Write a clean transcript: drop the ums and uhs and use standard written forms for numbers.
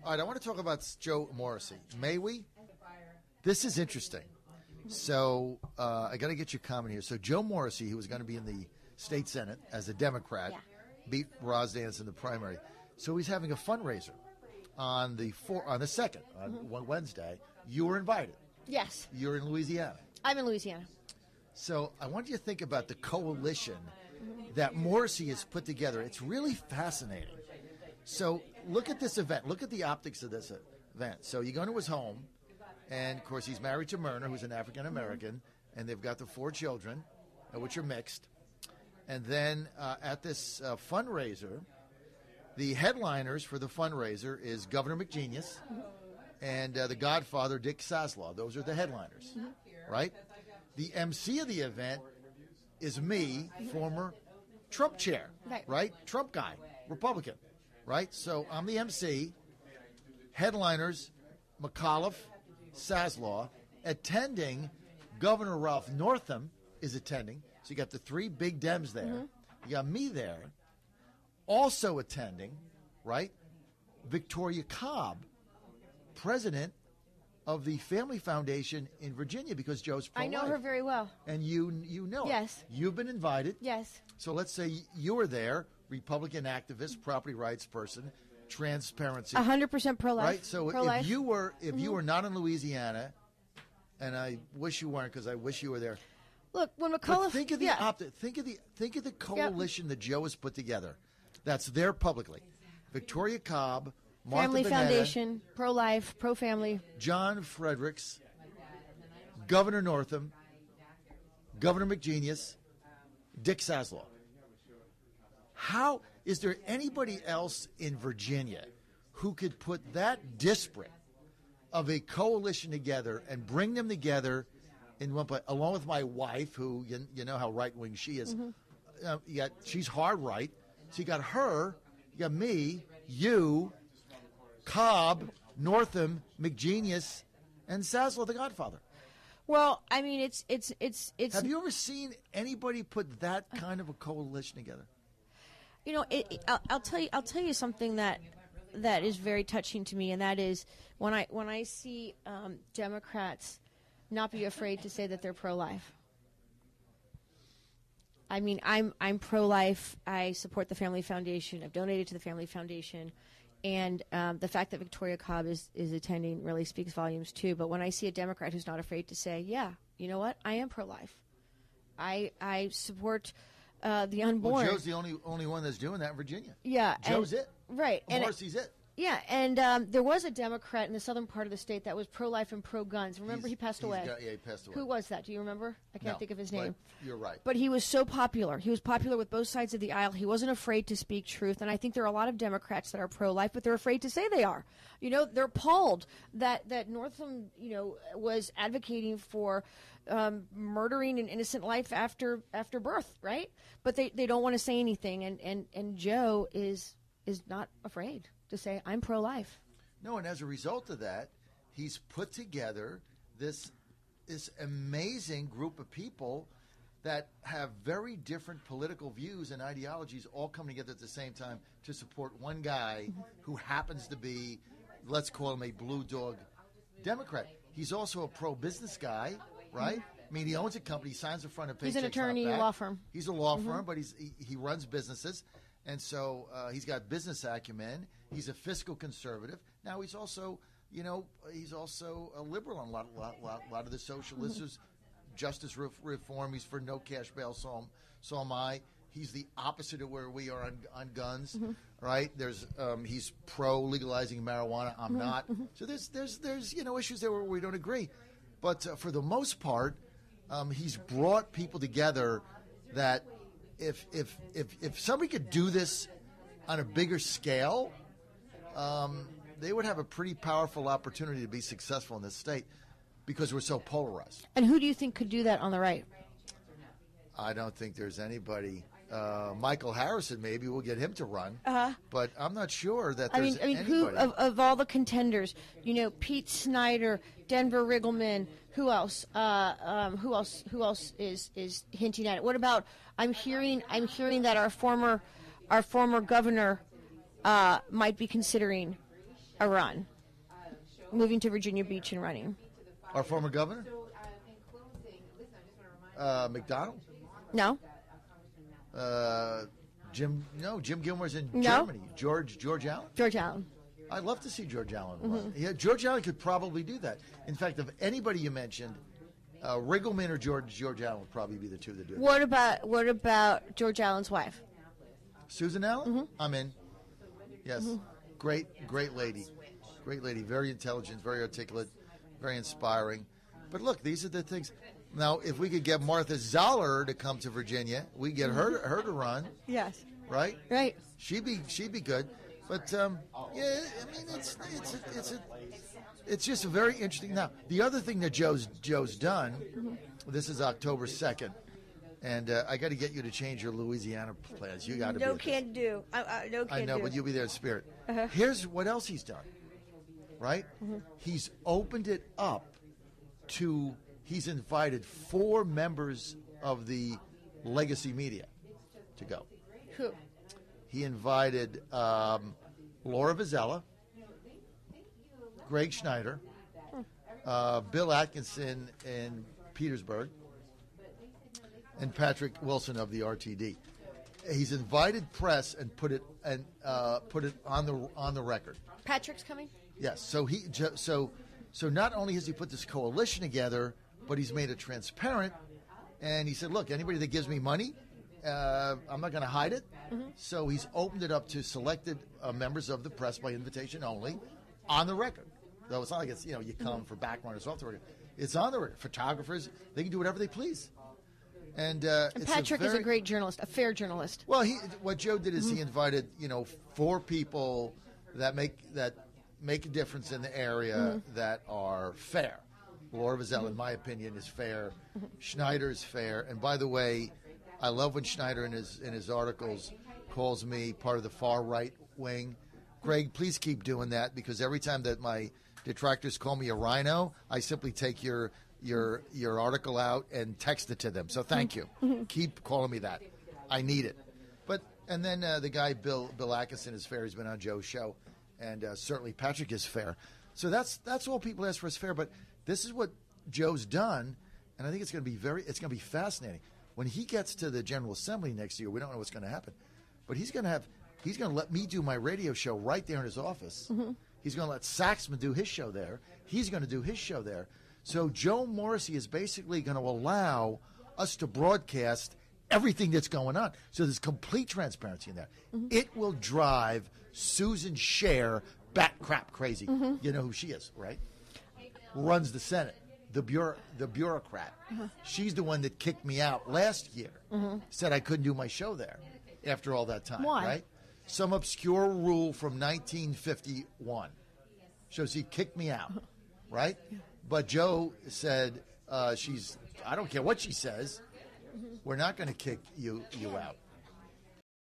All right, I want to talk about Joe Morrissey. May we? This is interesting. So I got to get your comment here. So Joe Morrissey, who was going to be in the state Senate as a Democrat, beat Rozdance in the primary. So he's having a fundraiser on the 2nd, on Wednesday. You were invited. Yes. You're in Louisiana. I'm in Louisiana. So I want you to think about the coalition that Morrissey has put together. It's really fascinating. So look at this event. Look at the optics of this event. So you go to his home, and, of course, he's married to Myrna, who's an African-American, and they've got the 4 children, which are mixed. And then at this fundraiser, the headliners for the fundraiser is Governor McGenius and the Godfather, Dick Saslaw. Those are the headliners, right? The MC of the event is me, former Trump chair, right? Trump guy, Republican, right? So I'm the MC. Headliners, McAuliffe, Saslaw. Attending, Governor Ralph Northam is attending. So you got the 3 big Dems there. You got me there. Also attending, right? Victoria Cobb, president of the Family Foundation in Virginia, because Joe's pro-life. I know her very well. And you know her. Yes. You've been invited. Yes. So let's say you were there, Republican activist, property rights person, transparency. 100% pro-life. Right? So pro-life. if you were not in Louisiana, and I wish you weren't because I wish you were there. Look, when McAuliffe... Think of the think of the coalition that Joe has put together. That's there publicly. Victoria Cobb, Martha Family Bonetta, Foundation, pro-life, pro-family. John Fredericks, Governor Northam, Governor McGenius, Dick Saslaw. How is there anybody else in Virginia who could put that disparate of a coalition together and bring them together in one place, along with my wife, who you know how right-wing she is. She's hard right. So you got her, you got me, you, Cobb, Northam, McGenius, and Saslaw, the Godfather. Well, I mean, it's. Have you ever seen anybody put that kind of a coalition together? You know, I'll tell you something that is very touching to me, and that is when I see Democrats not be afraid to say that they're pro-life. I mean, I'm pro-life. I support the Family Foundation. I've donated to the Family Foundation. And the fact that Victoria Cobb is attending really speaks volumes, too. But when I see a Democrat who's not afraid to say, yeah, you know what, I am pro-life. I support the unborn. Well, Joe's the only one that's doing that in Virginia. Yeah. Joe's it. Right. Morrissey's it. Yeah, and there was a Democrat in the southern part of the state that was pro-life and pro-guns. Remember, he passed away. He passed away. Who was that? Do you remember? I can't think of his name. You're right. But he was so popular. He was popular with both sides of the aisle. He wasn't afraid to speak truth. And I think there are a lot of Democrats that are pro-life, but they're afraid to say they are. You know, they're appalled that Northam, was advocating for murdering an innocent life after birth, right? But they don't want to say anything. And Joe is not afraid to say, I'm pro-life. No, and as a result of that, he's put together this amazing group of people that have very different political views and ideologies all coming together at the same time to support one guy who happens to be, let's call him a blue dog Democrat. He's also a pro-business guy, right? I mean, he owns a company, he signs a front of paychecks. He's an attorney, a law firm. He's a law firm, but he runs businesses. And so he's got business acumen. He's a fiscal conservative. Now he's also, he's also a liberal on a lot of the social issues, justice reform. He's for no cash bail. So am I. He's the opposite of where we are on guns, right? There's he's pro legalizing marijuana. I'm not. So there's issues there where we don't agree, but for the most part, he's brought people together that. If somebody could do this on a bigger scale, they would have a pretty powerful opportunity to be successful in this state because we're so polarized. And who do you think could do that on the right? I don't think there's anybody. Michael Harrison, maybe we'll get him to run, but I'm not sure that there's anybody. Who of all the contenders? Pete Snyder, Denver Riggleman. Who else? Who else is hinting at it? What about? I'm hearing that our former governor might be considering a run, moving to Virginia Beach and running. Our former governor? McDonald? No. Jim Gilmore's in Germany. George Allen? George Allen. I'd love to see George Allen run. Yeah, George Allen could probably do that. In fact, of anybody you mentioned, Riggleman or George Allen would probably be the two that do it. What about George Allen's wife? Susan Allen? I'm in. Yes. Great lady. Great lady. Very intelligent, very articulate, very inspiring. But look, these are the things. Now, if we could get Martha Zoller to come to Virginia, we get her to run. Yes. Right? Right. She'd be good. But yeah, I mean, it's just very interesting. Now, the other thing that Joe's done, this is October 2nd, and I got to get you to change your Louisiana plans. You got to. No can do. No can I know, do. but you'll be there in spirit. Here's what else he's done. Right? He's opened it up to. He's invited 4 members of the legacy media to go. Who? He invited Laura Vizella, Greg Schneider, Bill Atkinson in Petersburg, and Patrick Wilson of the RTD. He's invited press and put it on the record. Patrick's coming? Yes. So not only has he put this coalition together, but he's made it transparent. And he said, look, anybody that gives me money, I'm not going to hide it. So he's opened it up to selected members of the press by invitation only on the record. Though it's not like it's, you come for background or off the record. It's on the record. Photographers, they can do whatever they please. And Patrick is a great journalist, a fair journalist. Well, what Joe did is he invited, 4 people that make a difference in the area that are fair. Laura Vizella, in my opinion, is fair. Schneider is fair. And by the way, I love when Schneider in his articles calls me part of the far right wing. Greg, please keep doing that, because every time that my detractors call me a rhino, I simply take your article out and text it to them. So thank you. Keep calling me that. I need it. And then the guy Bill Atkinson is fair. He's been on Joe's show, and certainly Patrick is fair. So that's all people ask for is fair. But this is what Joe's done, and I think it's going to be fascinating. When he gets to the General Assembly next year, we don't know what's going to happen, but he's going to let me do my radio show right there in his office. He's going to let Saxman do his show there. He's going to do his show there. So Joe Morrissey is basically going to allow us to broadcast everything that's going on. So there's complete transparency in there. It will drive Susan Scher bat crap crazy. You know who she is, right? Runs the Senate, the bureaucrat. She's the one that kicked me out last year. Said I couldn't do my show there after all that time. Why? Right? Some obscure rule from 1951. So she kicked me out, right? But Joe said I don't care what she says, we're not going to kick you out.